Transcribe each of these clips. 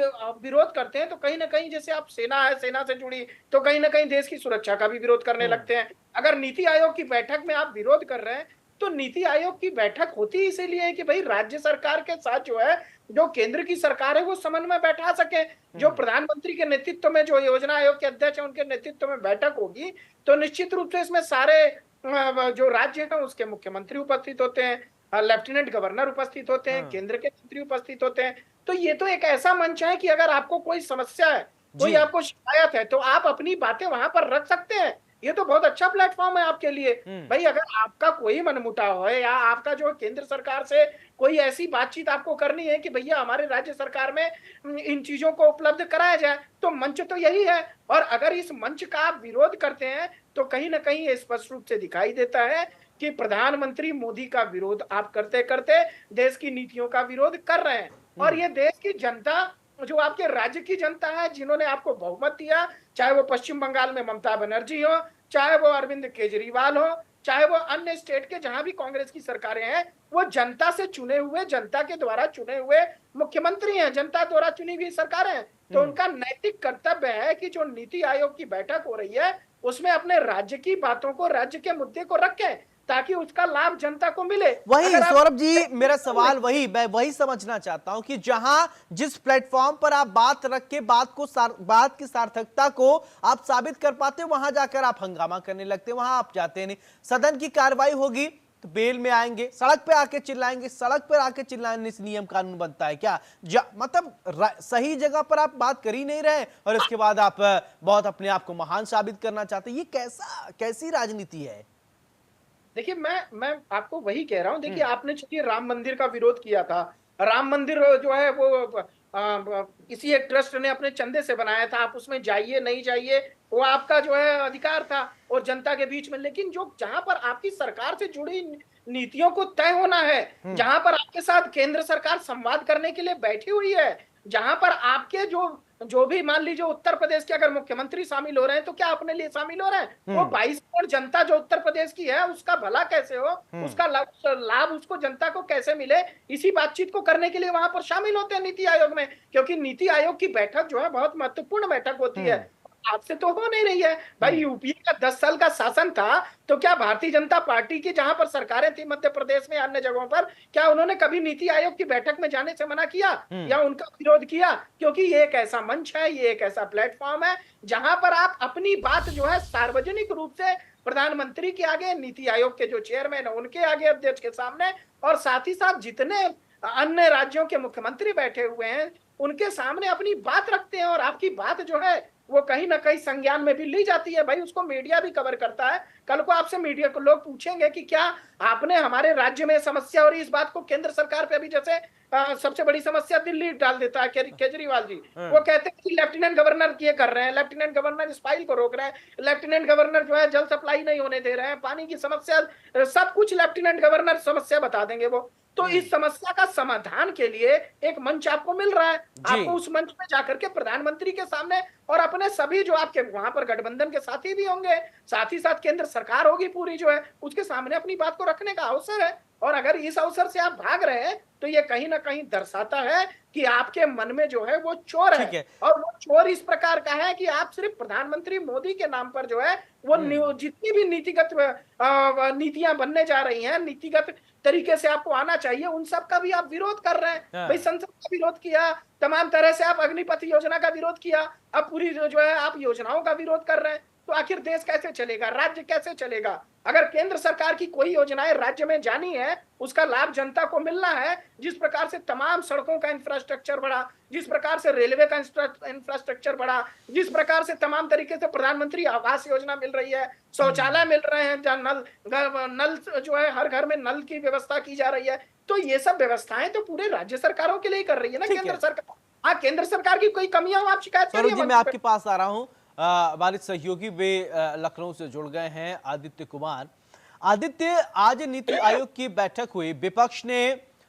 आप विरोध करते हैं तो कहीं ना कहीं, जैसे आप सेना है, सेना से जुड़ी, तो कहीं ना कहीं देश की सुरक्षा का भी विरोध करने लगते हैं। अगर नीति आयोग की बैठक में आप विरोध कर रहे हैं, तो नीति आयोग की बैठक होती ही इसीलिए है कि भाई राज्य सरकार के साथ जो है, जो केंद्र की सरकार है वो समन्वय बैठा सके। जो प्रधानमंत्री के नेतृत्व में जो योजना आयोग के अध्यक्ष है उनके नेतृत्व में बैठक होगी, तो निश्चित रूप से इसमें सारे जो राज्य हैं उसके मुख्यमंत्री उपस्थित होते हैं, लेफ्टिनेंट गवर्नर उपस्थित होते हैं, केंद्र के मंत्री उपस्थित होते हैं। तो ये तो एक ऐसा मंच है कि अगर आपको कोई समस्या है, कोई जी। आपको शिकायत है, तो आप अपनी बातें वहां पर रख सकते हैं। ये तो बहुत अच्छा प्लेटफॉर्म है आपके लिए। भाई अगर आपका कोई मनमुटाव है, या आपका जो केंद्र सरकार से कोई ऐसी बातचीत आपको करनी है कि भैया हमारे राज्य सरकार में इन चीजों को उपलब्ध कराया जाए, तो मंच तो यही है। और अगर इस मंच का आप विरोध करते हैं, तो कहीं ना कहीं ये स्पष्ट रूप से दिखाई देता है कि प्रधानमंत्री मोदी का विरोध आप करते करते देश की नीतियों का विरोध कर रहे हैं। और ये देश की जनता, जो आपके राज्य की जनता है, जिन्होंने आपको बहुमत दिया, चाहे वो पश्चिम बंगाल में ममता बनर्जी हो, चाहे वो अरविंद केजरीवाल हो, चाहे वो अन्य स्टेट के जहां भी कांग्रेस की सरकारें हैं, वो जनता से चुने हुए, जनता के द्वारा चुने हुए मुख्यमंत्री हैं, जनता द्वारा चुनी हुई सरकारें हैं। तो उनका नैतिक कर्तव्य है कि जो नीति आयोग की बैठक हो रही है उसमें अपने राज्य की बातों को, राज्य के मुद्दे को रखें, ताकि उसका लाभ जनता को मिले। वही अगर आप सौरभ जी, मेरा सवाल वही, मैं वही समझना चाहता हूं कि जहां जिस प्लेटफॉर्म पर आप बात रख के बात की सार्थकता को आप साबित कर पाते, वहां जाकर आप हंगामा करने लगते, वहां आप जाते नहीं। सदन की कार्रवाई होगी तो बेल में आएंगे, सड़क पे आके चिल्लाएंगे, सड़क पर आके चिल्लाने से नियम कानून बनता है क्या? मतलब सही जगह पर आप बात कर ही नहीं रहे और इसके बाद आप बहुत अपने आप को महान साबित करना चाहते हैं। ये कैसी राजनीति है? देखिए, मैं आपको वही कह रहा हूं। देखिए, आपने चलिए राम मंदिर का विरोध किया था। राम मंदिर जो है वो किसी एक ट्रस्ट ने अपने चंदे से बनाया था। आप उसमें जाइए नहीं जाइए, वो आपका जो है अधिकार था, और जनता के बीच में। लेकिन जो जहां पर आपकी सरकार से जुड़ी नीतियों को तय होना है, जहां पर आपके साथ केंद्र सरकार संवाद करने के लिए बैठी हुई है, जहां पर आपके जो जो भी, मान लीजिए उत्तर प्रदेश के अगर मुख्यमंत्री शामिल हो रहे हैं, तो क्या अपने लिए शामिल हो रहे हैं? वो 22 करोड़ जनता जो उत्तर प्रदेश की है, उसका भला कैसे हो, उसका लाभ उसको, जनता को कैसे मिले, इसी बातचीत को करने के लिए वहां पर शामिल होते हैं नीति आयोग में। क्योंकि नीति आयोग की बैठक जो है बहुत महत्वपूर्ण बैठक होती है। आपसे तो हो नहीं रही है भाई। यूपीए का 10 साल का शासन था, तो क्या भारतीय जनता पार्टी की जहां पर सरकारें थी मध्य प्रदेश में, अन्य जगहों पर, क्या उन्होंने कभी नीति आयोग की बैठक में जाने से मना किया या उनका विरोध किया? क्योंकि ये एक ऐसा मंच है, ये एक ऐसा प्लेटफॉर्म है जहां पर आप अपनी बात जो है सार्वजनिक रूप से प्रधानमंत्री के आगे, नीति आयोग के जो चेयरमैन है उनके आगे, अध्यक्ष के सामने, और साथ ही साथ जितने अन्य राज्यों के मुख्यमंत्री बैठे हुए हैं उनके सामने अपनी बात रखते हैं। और आपकी बात जो है वो कहीं ना कहीं संज्ञान में भी ली जाती है। भाई उसको मीडिया भी कवर करता है। कल को आपसे मीडिया को लोग पूछेंगे कि क्या आपने हमारे राज्य में समस्या हो रही, इस बात को केंद्र सरकार पे भी, जैसे सबसे बड़ी समस्या दिल्ली डाल देता है केजरीवाल जी। वो कहते हैं कि लेफ्टिनेंट गवर्नर ये कर रहे हैं, लेफ्टिनेंट गवर्नर इस फाइल को रोक रहे हैं, लेफ्टिनेंट गवर्नर जो है जल सप्लाई नहीं होने दे रहे हैं, पानी की समस्या, सब कुछ लेफ्टिनेंट गवर्नर समस्या बता देंगे वो। तो इस समस्या का समाधान के लिए एक मंच आपको मिल रहा है। आपको उस मंच में जाकर के प्रधानमंत्री के सामने, और अपने सभी जो आपके वहां पर गठबंधन के साथी भी होंगे, साथ ही साथ केंद्र सरकार होगी पूरी जो है, उसके सामने अपनी बात को रखने का अवसर है। और अगर इस अवसर से आप भाग रहे हैं, तो ये कहीं ना कहीं दर्शाता है कि आपके मन में जो है वो चोर है। ठीक है। और वो चोर इस प्रकार का है कि आप सिर्फ प्रधानमंत्री मोदी के नाम पर जो है वो जितनी भी नीतिगत नीतियां बनने जा रही हैं, नीतिगत तरीके से आपको आना चाहिए, उन सब का भी आप विरोध कर रहे हैं। भाई संसद का विरोध किया, तमाम तरह से आप अग्निपथ योजना का विरोध किया, अब पूरी जो है आप योजनाओं का विरोध कर रहे हैं। तो आखिर देश कैसे चलेगा, राज्य कैसे चलेगा? अगर केंद्र सरकार की कोई योजनाएं राज्य में जानी है, उसका लाभ जनता को मिलना है, जिस प्रकार से तमाम सड़कों का इंफ्रास्ट्रक्चर बढ़ा, जिस प्रकार से रेलवे का इंफ्रास्ट्रक्चर बढ़ा, जिस प्रकार से तमाम तरीके से प्रधानमंत्री आवास योजना मिल रही है, शौचालय मिल रहे हैं, जहाँ नल जो है हर घर में नल की व्यवस्था की जा रही है, तो ये सब व्यवस्थाएं तो पूरे राज्य सरकारों के लिए कर रही है ना केंद्र सरकार। हाँ, केंद्र सरकार की कोई कमियां हो, आप शिकायत सौरभ करिए जी, मैं मंच पे। आपके पास आ रहा हूं। हमारे सहयोगी वे लखनऊ से जुड़ गए हैं, आदित्य कुमार। आदित्य, आज नीति आयोग की बैठक हुई, विपक्ष ने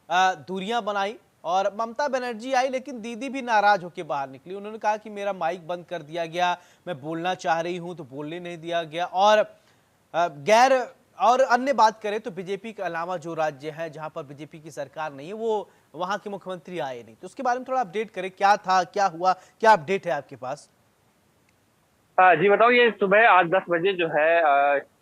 दूरियां बनाई और ममता बनर्जी आई, लेकिन दीदी भी नाराज होकर बाहर निकली। उन्होंने कहा कि मेरा माइक बंद कर दिया गया, मैं बोलना चाह रही हूं तो बोलने नहीं दिया गया। और गैर और अन्य बात करें तो बीजेपी के अलावा जो राज्य हैं जहां पर बीजेपी की सरकार नहीं है, वो वहां के मुख्यमंत्री आए नहीं, तो उसके बारे में थोड़ा अपडेट करें, क्या था, क्या हुआ, क्या अपडेट है आपके पास? जी बताओ। ये सुबह आज 10 बजे जो है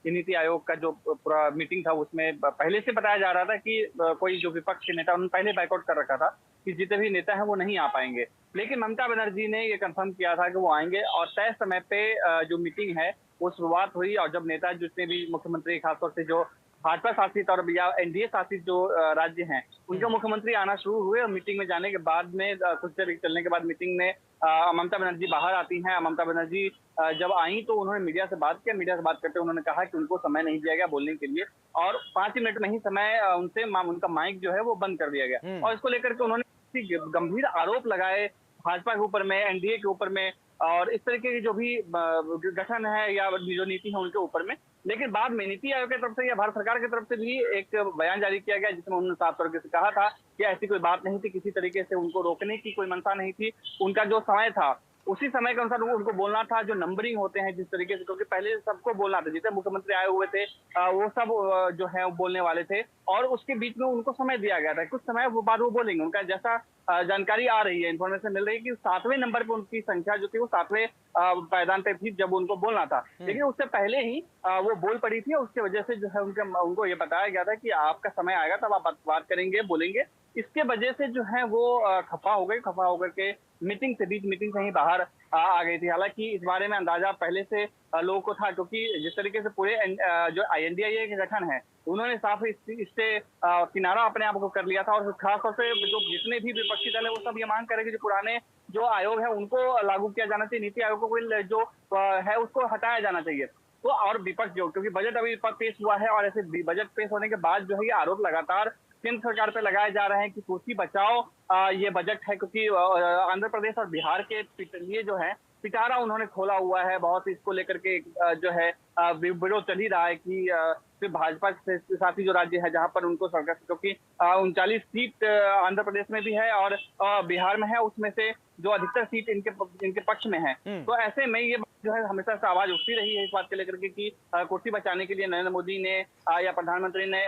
ये नीति आयोग का जो पूरा मीटिंग था उसमें पहले से बताया जा रहा था कि कोई जो विपक्ष के नेता उन्होंने पहले बैकआउट कर रखा था कि जितने भी नेता हैं वो नहीं आ पाएंगे। लेकिन ममता बनर्जी ने ये कंफर्म किया था कि वो आएंगे और तय समय पे जो मीटिंग है वो शुरुआत हुई। और जब नेता जितने भी मुख्यमंत्री खासतौर से जो भाजपा शासित और या एनडीए शासित जो राज्य हैं उनके मुख्यमंत्री आना शुरू हुए और मीटिंग में जाने के बाद में कुछ देर चलने के बाद मीटिंग में ममता बनर्जी बाहर आती हैं। ममता बनर्जी जब आई तो उन्होंने मीडिया से बात किया। मीडिया से बात करते उन्होंने कहा कि उनको समय नहीं दिया गया बोलने के लिए और 5 मिनट में ही समय उनसे उनका माइक जो है वो बंद कर दिया गया। और इसको लेकर के उन्होंने गंभीर आरोप लगाए भाजपा के ऊपर में, एनडीए के ऊपर में और इस तरीके की जो भी गठन है या जो नीति है उनके ऊपर में। लेकिन बाद में नीति आयोग की तरफ से या भारत सरकार की तरफ से भी एक बयान जारी किया गया जिसमें उन्होंने साफ तौर से कहा था कि ऐसी कोई बात नहीं थी, किसी तरीके से उनको रोकने की कोई मंशा नहीं थी। उनका जो समय था उसी समय के अनुसार उनको बोलना था। जो नंबरिंग होते हैं जिस तरीके से, क्योंकि पहले सबको बोलना था, जितने मुख्यमंत्री आए हुए थे वो सब जो है बोलने वाले थे और उसके बीच में उनको समय दिया गया था। कुछ समय वो बाद वो बोलेंगे। उनका जैसा जानकारी आ रही है, इन्फॉर्मेशन मिल रही है कि 7वें नंबर पे उनकी संख्या जो थी वो 7वें पायदान पे थी जब उनको बोलना था। लेकिन उससे पहले ही वो बोल पड़ी थी और उसकी वजह से जो है उनको ये बताया गया था कि आपका समय आएगा तब आप बात करेंगे, बोलेंगे। इसके वजह से जो है वो खफा हो गए। खफा होकर के मीटिंग से ही बाहर आ गई थी। हालांकि इस बारे में अंदाजा पहले से लोगों को था, क्योंकि जिस तरीके से पूरे जो INDIA के गठन है उन्होंने साफ इससे किनारा अपने आप को कर लिया था। और खासतौर से जो जितने भी विपक्षी दल है वो सब ये मांग करे कि जो पुराने जो आयोग है उनको लागू किया जाना चाहिए, नीति आयोग को जो है उसको हटाया जाना चाहिए। तो और विपक्ष जो, क्योंकि बजट अभी पेश हुआ है और ऐसे बजट पेश होने के बाद जो है ये आरोप लगातार केंद्र सरकार पे लगाए जा रहे हैं कि कुर्सी बचाओ ये बजट है। क्योंकि आंध्र प्रदेश और बिहार के लिए जो है पिटारा उन्होंने खोला हुआ है बहुत। इसको लेकर के जो है विरोध चल ही रहा है कि सिर्फ भाजपा के साथ ही जो राज्य है जहां पर उनको सरकार, क्योंकि 39 सीट आंध्र प्रदेश में भी है और बिहार में है, उसमें से जो अधिकतर सीट इनके पक्ष में है। तो ऐसे में ये जो है हमेशा से आवाज उठती रही है इस बात को लेकर के कि कुर्सी बचाने के लिए नरेंद्र मोदी ने या प्रधानमंत्री ने,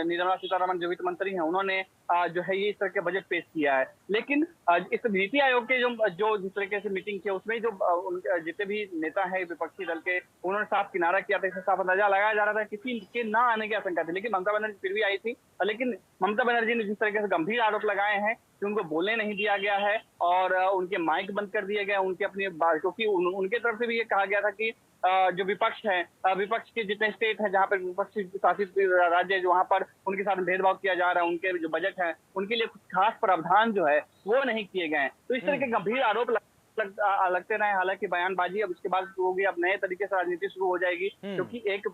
निर्मला सीतारमण जो वित्त मंत्री हैं उन्होंने जो है ये इस तरह के बजट पेश किया है। लेकिन इस नीति आयोग के जो जिस तरीके से मीटिंग की उसमें जो जितने भी नेता है विपक्षी दल के उन्होंने साफ किनारा किया था। इससे साफ अंदाजा लगाया जा रहा था किसी के ना आने की आशंका थी। लेकिन ममता बनर्जी फिर भी आई थी। लेकिन ममता बनर्जी ने जिस तरीके से गंभीर आरोप लगाए हैं कि उनको बोलने नहीं दिया गया है और उनके माइक बंद कर दिए गए, उनके अपने, क्योंकि उनके तरफ से भी ये कहा गया था कि जो विपक्ष है, विपक्ष के जितने स्टेट है जहाँ पर विपक्ष शासित राज्य है वहां पर उनके साथ भेदभाव किया जा रहा है, उनके जो बजट है उनके लिए कुछ खास प्रावधान जो है वो नहीं किए गए। तो इस तरह के गंभीर आरोप लगते रहे। हालांकि बयानबाजी अब इसके बाद होगी, अब नए तरीके से राजनीति शुरू हो जाएगी। क्योंकि एक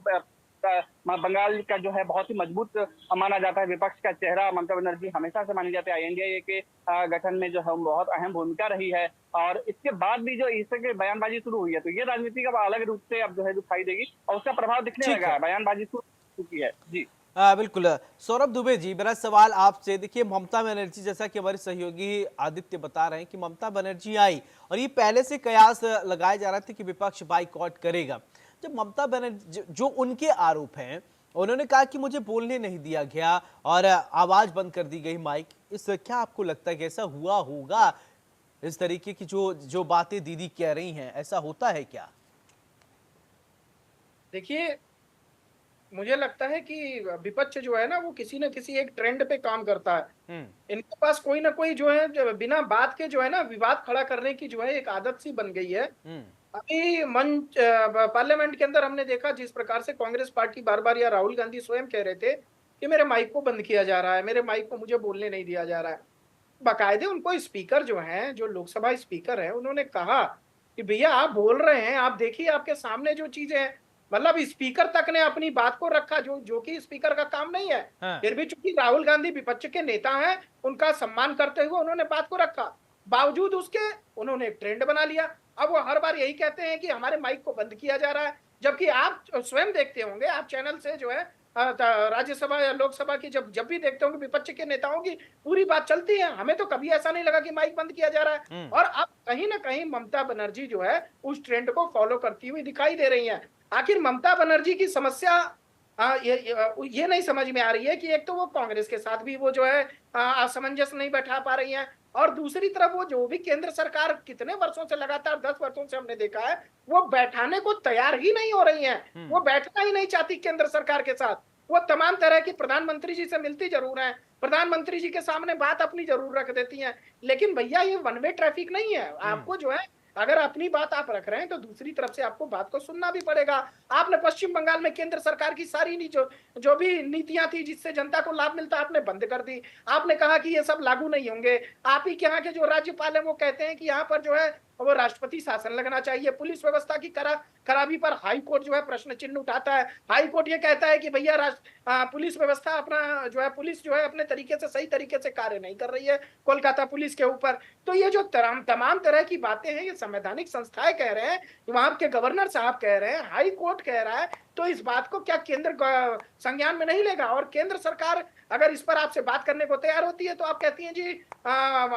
बंगाल का जो है बहुत ही मजबूत माना जाता है विपक्ष का चेहरा ममता बनर्जी हमेशा से मानी जाती है। INDIA के गठन में जो है बहुत अहम भूमिका रही है और इसके बाद भी जो इस तरह की बयानबाजी शुरू हुई है तो ये राजनीति अब अलग रूप से अब जो है दिखाई देगी और उसका प्रभाव दिखने लगा है। बयानबाजी शुरू चुकी है। जी बिल्कुल। सौरभ दुबे जी, मेरा सवाल आपसे, देखिए ममता बनर्जी, जैसा कि हमारे सहयोगी आदित्य बता रहे हैं कि ममता बनर्जी आई और ये पहले से कयास लगाए जा रहे थे कि विपक्ष बाइकआउट करेगा। जब ममता बनर्जी, जो उनके आरोप हैं, उन्होंने कहा कि मुझे बोलने नहीं दिया गया और आवाज बंद कर दी गई माइक, इस क्या आपको लगता है कि ऐसा हुआ होगा? इस तरीके की जो बातें दीदी कह रही हैं, ऐसा होता है क्या? देखिए, मुझे लगता है कि विपक्ष जो है ना वो किसी न किसी एक ट्रेंड पे काम करता है। इनके पास कोई ना कोई जो है जो बिना बात के जो है ना विवाद खड़ा करने की जो है एक आदत सी बन गई है। अभी मंच पार्लियामेंट के अंदर हमने देखा जिस प्रकार से कांग्रेस पार्टी बार-बार या राहुल गांधी स्वयं कह रहे थे कि मेरे माइक को बंद किया जा रहा है, मेरे माइक को मुझे बोलने नहीं दिया जा रहा है। बाकायदे उनको स्पीकर जो हैं, जो लोकसभा स्पीकर हैं, उन्होंने कहा कि भैया आप बोल रहे हैं, आप देखिए आपके सामने जो चीजें हैं, मतलब स्पीकर तक ने अपनी बात को रखा जो कि स्पीकर का काम नहीं है। हाँ। फिर भी चूंकि राहुल गांधी विपक्ष के नेता हैं, उनका सम्मान करते हुए उन्होंने बात को रखा। बावजूद उसके उन्होंने एक ट्रेंड बना लिया। अब वो हर बार यही कहते हैं कि हमारे माइक को बंद किया जा रहा है, जबकि आप स्वयं देखते होंगे, आप चैनल से जो है राज्यसभा या लोकसभा की जब भी देखते होंगे विपक्ष के नेताओं की पूरी बात चलती है। हमें तो कभी ऐसा नहीं लगा कि माइक बंद किया जा रहा है। और अब कहीं ना कहीं ममता बनर्जी जो है उस ट्रेंड को फॉलो करती हुई दिखाई दे रही है। आखिर ममता बनर्जी की समस्या ये नहीं समझ में आ रही है कि एक तो वो कांग्रेस के साथ भी वो जो है असमंजस नहीं बैठा पा रही है, और दूसरी तरफ वो जो भी केंद्र सरकार कितने वर्षों से, लगातार 10 वर्षों से हमने देखा है, वो बैठाने को तैयार ही नहीं हो रही है। वो बैठना ही नहीं चाहती केंद्र सरकार के साथ। वो तमाम तरह की, प्रधानमंत्री जी से मिलती जरूर है, प्रधानमंत्री जी के सामने बात अपनी जरूर रख देती हैं, लेकिन भैया ये वन वे ट्रैफिक नहीं है। आपको जो है, अगर अपनी बात आप रख रहे हैं तो दूसरी तरफ से आपको बात को सुनना भी पड़ेगा। आपने पश्चिम बंगाल में केंद्र सरकार की सारी जो भी नीतियां थी जिससे जनता को लाभ मिलता, आपने बंद कर दी। आपने कहा कि ये सब लागू नहीं होंगे। आप ही के यहाँ के जो राज्यपाल है वो कहते हैं कि यहाँ पर जो है वो राष्ट्रपति शासन लगना चाहिए। पुलिस व्यवस्था की खराबी पर हाई कोर्ट जो है प्रश्न चिन्ह उठाता है। हाई कोर्ट ये कहता है कि भैया पुलिस व्यवस्था अपना जो है, पुलिस जो है अपने तरीके से, सही तरीके से कार्य नहीं कर रही है कोलकाता पुलिस के ऊपर। तो ये जो तमाम तरह की बातें हैं, ये संवैधानिक संस्थाएं कह रहे हैं, वहां के गवर्नर साहब कह रहे हैं, हाई कोर्ट कह रहा है, तो इस बात को क्या केंद्र संज्ञान में नहीं लेगा? और केंद्र सरकार अगर इस पर आपसे बात करने को तैयार होती है तो आप कहती हैं जी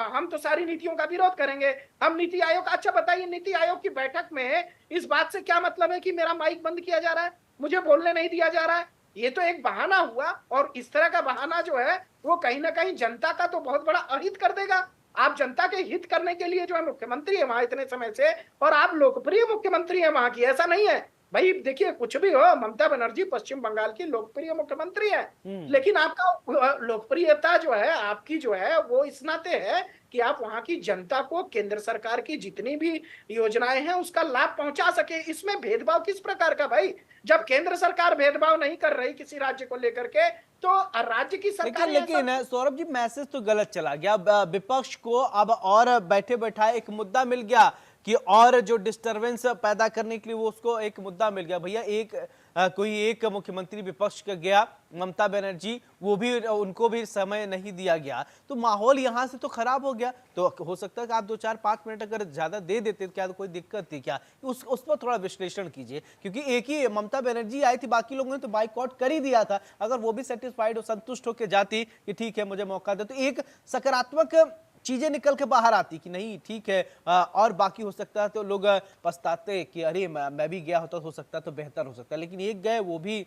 हम तो सारी नीतियों का विरोध करेंगे, हम नीति आयोग। अच्छा बताइए, नीति आयोग की बैठक में इस बात से क्या मतलब है कि मेरा माइक बंद किया जा रहा है, मुझे बोलने नहीं दिया जा रहा है? ये तो एक बहाना हुआ, और इस तरह का बहाना जो है वो कहीं ना कहीं जनता का तो बहुत बड़ा अहित कर देगा। आप जनता के हित करने के लिए जो है मुख्यमंत्री है वहां इतने समय से, और आप लोकप्रिय मुख्यमंत्री है वहां की, ऐसा नहीं है भाई। देखिए कुछ भी हो, ममता बनर्जी पश्चिम बंगाल की लोकप्रिय मुख्यमंत्री है, लेकिन आपका लोकप्रियता जो है आपकी जो है वो इस नाते है कि आप वहां की जनता को केंद्र सरकार की जितनी भी योजनाएं हैं उसका लाभ पहुंचा सके। इसमें भेदभाव किस प्रकार का भाई? जब केंद्र सरकार भेदभाव नहीं कर रही किसी राज्य को लेकर के, तो राज्य की सरकार लेकिन सौरभ जी, मैसेज तो गलत चला गया। विपक्ष को अब और बैठे बैठाए एक मुद्दा मिल गया कि और जो डिस्टरबेंस पैदा करने के लिए वो उसको एक मुद्दा मिल गया। भैया कोई एक मुख्यमंत्री विपक्ष का गया, ममता बनर्जी, वो भी, उनको भी समय नहीं दिया गया, तो माहौल यहां से तो खराब हो गया। तो हो सकता है कि आप 2-4-5 मिनट अगर ज्यादा दे देते तो क्या तो कोई दिक्कत थी क्या? उस पर थोड़ा विश्लेषण कीजिए, क्योंकि एक ही ममता बनर्जी आई थी, बाकी लोगों ने तो बाइकआउट कर ही दिया था। अगर वो भी सेटिस्फाइड हो, संतुष्ट होकर जाती कि ठीक है मुझे मौका दे, तो एक सकारात्मक चीजें निकल के बाहर आती कि नहीं ठीक है, और बाकी हो सकता है तो लोग पछताते कि अरे मैं भी गया होता, हो सकता तो बेहतर हो सकता, लेकिन एक गए वो भी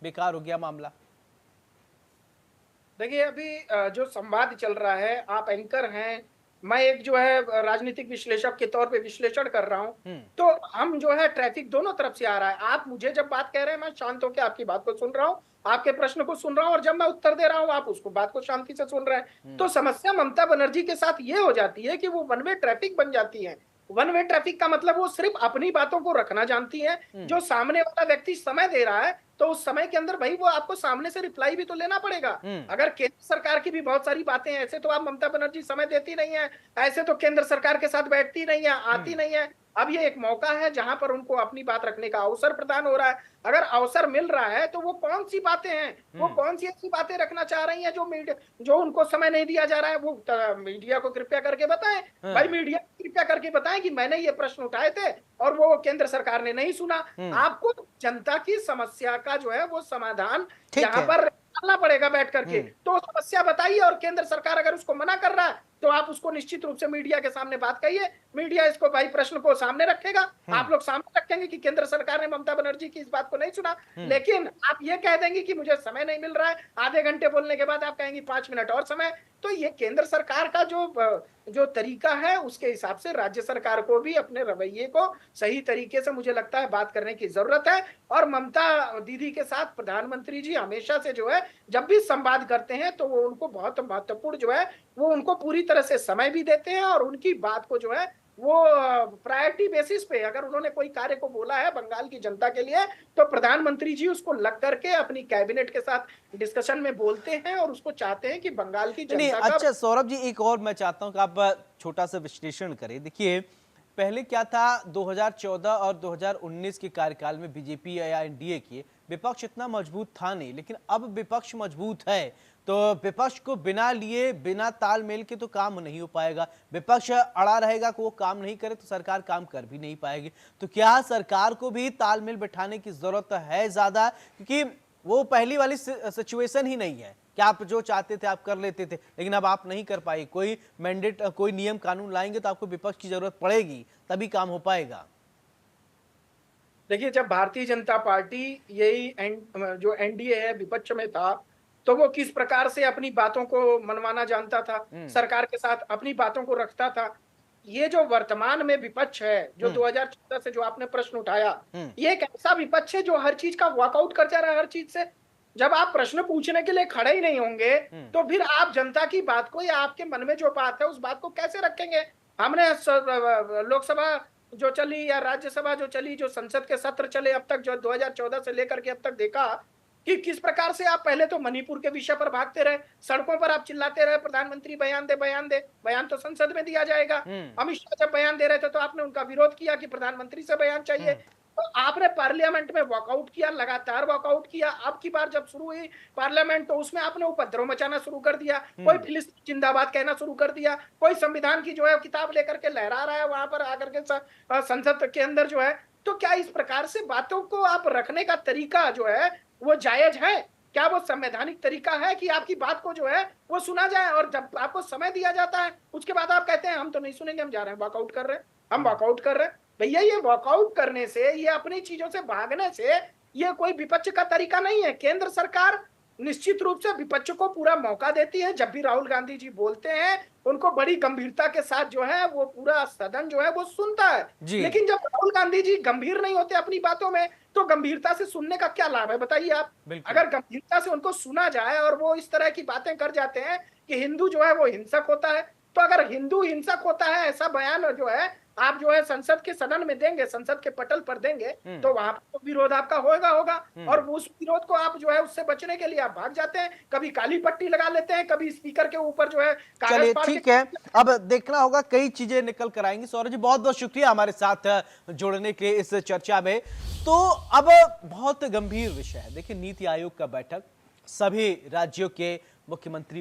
बेकार हो गया मामला। देखिए अभी जो संवाद चल रहा है, आप एंकर हैं, मैं एक जो है राजनीतिक विश्लेषक के तौर पे विश्लेषण कर रहा हूं, तो हम जो है ट्रैफिक दोनों तरफ से आ रहा है। आप मुझे जब बात कह रहे हैं, मैं शांत होकर आपकी बात को सुन रहा हूं, आपके प्रश्न को सुन रहा हूं, और जब मैं उत्तर दे रहा हूं आप उसको बात को शांति से सुन रहे हैं। तो समस्या ममता बनर्जी के साथ ये हो जाती है कि वो वन वे ट्रैफिक बन जाती है। वन वे ट्रैफिक का मतलब वो सिर्फ अपनी बातों को रखना जानती है। जो सामने वाला व्यक्ति समय दे रहा है, तो उस समय के अंदर भाई वो आपको सामने से रिप्लाई भी तो लेना पड़ेगा। अगर केंद्र सरकार की भी बहुत सारी बातें हैं, ऐसे तो आप ममता बनर्जी समय देती नहीं है, ऐसे तो केंद्र सरकार के साथ बैठती नहीं है, आती नहीं है। अब ये एक मौका है जहां पर उनको अपनी बात रखने का अवसर प्रदान हो रहा है। अगर अवसर मिल रहा है तो वो कौन सी बातें हैं, वो कौन सी ऐसी बातें रखना चाह रही हैं जो उनको समय नहीं दिया जा रहा है, वो मीडिया को कृपया करके बताएं। भाई मीडिया को कृपया करके बताएं कि मैंने ये प्रश्न उठाए थे और वो केंद्र सरकार ने नहीं सुना। आपको जनता की समस्या का जो है वो समाधान यहाँ पर निकालना पड़ेगा बैठ करके। तो समस्या बताइए, और केंद्र सरकार अगर उसको मना कर रहा है तो आप उसको निश्चित रूप से मीडिया के सामने बात कहिए। मीडिया इसको भाई प्रश्न को सामने रखेगा, आप लोग सामने रखेंगे कि केंद्र सरकार ने ममता बनर्जी की इस बात को नहीं सुना। लेकिन आप ये कह देंगे कि मुझे समय नहीं मिल रहा है, आधे घंटे बोलने के बाद आप कहेंगे 5 मिनट और समय। तो ये केंद्र सरकार का जो तरीका है, उसके हिसाब से राज्य सरकार को भी अपने रवैये को सही तरीके से मुझे लगता है बात करने की जरूरत है। और ममता दीदी के साथ प्रधानमंत्री जी हमेशा से जो है जब भी संवाद करते हैं तो वो उनको बहुत महत्वपूर्ण जो है वो उनको पूरी तरह से समय भी देते हैं, और उनकी बात को जो है वो प्रायोरिटी बेसिस पे, अगर उन्होंने कोई कार्य को बोला है बंगाल की जनता के लिए, तो प्रधानमंत्री जी उसको लग करके अपनी कैबिनेट के साथ डिस्कशन में बोलते हैं और उसको चाहते हैं कि बंगाल की जनता का। अच्छा सौरभ जी, एक और मैं चाहता हूं कि आप छोटा सा विश्लेषण करें। देखिए पहले क्या था, 2014 और 2019 के कार्यकाल में बीजेपी या एनडीए की विपक्ष इतना मजबूत था नहीं, लेकिन अब विपक्ष मजबूत है। तो विपक्ष को बिना लिए, बिना तालमेल के तो काम नहीं हो पाएगा। विपक्ष अड़ा रहेगा कि वो काम नहीं करे तो सरकार काम कर भी नहीं पाएगी। तो क्या सरकार को भी तालमेल बिठाने की जरूरत है ज्यादा, क्योंकि वो पहली वाली सिचुएशन ही नहीं है कि आप जो चाहते थे आप कर लेते थे, लेकिन अब आप नहीं कर पाए। कोई मैंडेट, कोई नियम कानून लाएंगे तो आपको विपक्ष की जरूरत पड़ेगी, तभी काम हो पाएगा। देखिए, जब भारतीय जनता पार्टी जो एनडीए है विपक्ष में था, तो वो किस प्रकार से अपनी बातों को मनवाना जानता था, सरकार के साथ अपनी बातों को रखता था। ये जो वर्तमान में विपक्ष है, जो 2014 से जो आपने प्रश्न उठाया, ये एक ऐसा विपक्ष है जो हर चीज का वॉकआउट कर जा रहा है, हर चीज से। जब आप प्रश्न पूछने के लिए खड़े ही नहीं होंगे, तो फिर आप जनता की बात को या आपके मन में जो बात है उस बात को कैसे रखेंगे? हमने लोकसभा जो चली या राज्यसभा जो चली, जो संसद के सत्र चले अब तक, जो 2014 से लेकर के अब तक देखा कि किस प्रकार से आप पहले तो मणिपुर के विषय पर भागते रहे, सड़कों पर आप चिल्लाते रहे, प्रधानमंत्री बयान दे, बयान दे, बयान तो संसद में दिया जाएगा। अमित शाह जब बयान दे रहे थे तो आपने उनका विरोध किया कि प्रधानमंत्री से बयान चाहिए। तो आपने पार्लियामेंट में वॉकआउट किया, लगातार वॉकआउट किया। अब की बार जब शुरू हुई पार्लियामेंट, तो उसमें आपने उपद्रव मचाना शुरू कर दिया, कोई फिलिस्तीन जिंदाबाद कहना शुरू कर दिया, कोई संविधान की जो है किताब लेकर के लहरा रहा है वहां पर आकर के संसद के अंदर जो है। तो क्या इस प्रकार से बातों को आप रखने का तरीका जो है वो जायज है? क्या वो संवैधानिक तरीका है कि आपकी बात को जो है वो सुना जाए? और जब आपको समय दिया जाता है उसके बाद आप कहते हैं हम तो नहीं सुनेंगे, हम जा रहे हैं, वॉकआउट कर रहे हैं, हम वॉकआउट कर रहे हैं। भैया, ये वॉकआउट करने से, ये अपनी चीजों से भागने से, ये कोई विपक्ष का तरीका नहीं है। केंद्र सरकार निश्चित रूप से विपक्ष को पूरा मौका देती है। जब भी राहुल गांधी जी बोलते हैं, उनको बड़ी गंभीरता के साथ जो है वो पूरा सदन जो है वो सुनता है। लेकिन जब राहुल गांधी जी गंभीर नहीं होते अपनी बातों में, तो गंभीरता से सुनने का क्या लाभ है, बताइए आप? अगर गंभीरता से उनको सुना जाए और वो इस तरह की बातें कर जाते हैं कि हिंदू जो है वो हिंसक होता है, तो अगर हिंदू हिंसक होता है ऐसा बयान जो है आप जो है संसद के सदन में देंगे, संसद के पटल पर देंगे, तो वहां पर तो विरोध आपका होगा। और उस विरोध को आप जो है उससे बचने के लिए आप भाग जाते हैं, कभी काली पट्टी लगा लेते हैं, कभी स्पीकर के ऊपर जो है कागज चलिए फाड़ ठीक है, अब देखना होगा, कई चीजें निकल कर आएंगी। सौरभ जी, बहुत बहुत शुक्रिया हमारे साथ जुड़ने के लिए इस चर्चा में। तो अब बहुत गंभीर विषय है। देखिए, नीति आयोग का बैठक, सभी राज्यों के मुख्यमंत्री